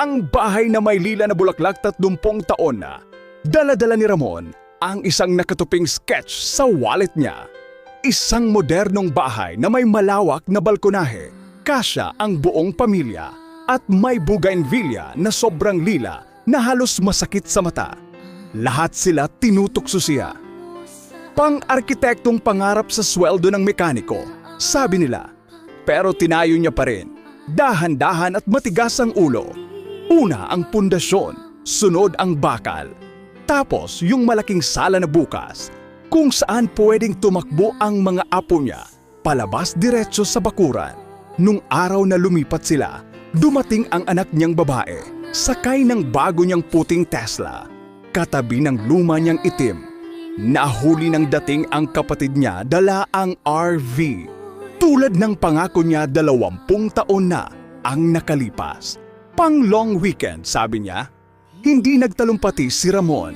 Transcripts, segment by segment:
Ang bahay na may lila na bulaklak 30 taon na. Dala-dala ni Ramon ang isang nakatuping sketch sa wallet niya. Isang modernong bahay na may malawak na balkonahe, kasya ang buong pamilya, at may bougainvillea na sobrang lila na halos masakit sa mata. Lahat sila tinutukso siya. Pang-arkitektong pangarap sa sweldo ng mekaniko, sabi nila. Pero tinayo niya pa rin, dahan-dahan at matigas ang ulo. Una ang pundasyon, sunod ang bakal. Tapos yung malaking sala na bukas, kung saan pwedeng tumakbo ang mga apo niya, palabas diretso sa bakuran. Nung araw na lumipat sila, dumating ang anak niyang babae, sakay ng bago niyang puting Tesla, katabi ng luma niyang itim. Nahuli ng dating ang kapatid niya, dala ang RV. Tulad ng pangako niya, 20 taon na ang nakalipas. Pang long weekend, sabi niya. Hindi nagtalumpati si Ramon.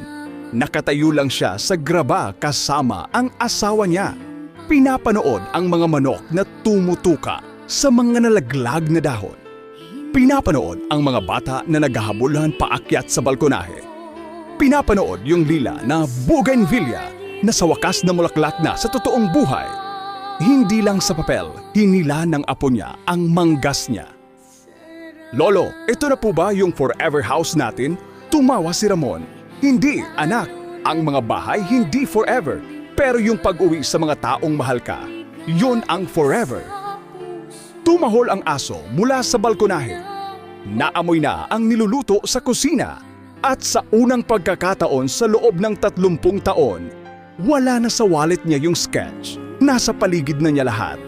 Nakatayo lang siya sa graba kasama ang asawa niya. Pinapanood ang mga manok na tumutuka sa mga nalaglag na dahon. Pinapanood ang mga bata na naghahabulhan paakyat sa balkonahe. Pinapanood yung lila na bougainvillea na sa wakas na mulaklak na sa totoong buhay. Hindi lang sa papel, hinila ng apo niya ang manggas niya. Lolo, ito na po ba yung forever house natin? Tumawa si Ramon. Hindi, anak. Ang mga bahay hindi forever. Pero yung pag-uwi sa mga taong mahal ka, yun ang forever. Tumahol ang aso mula sa balkonahe. Naamoy na ang niluluto sa kusina. At sa unang pagkakataon sa loob ng 30 taon, wala na sa wallet niya yung sketch. Nasa paligid na niya lahat.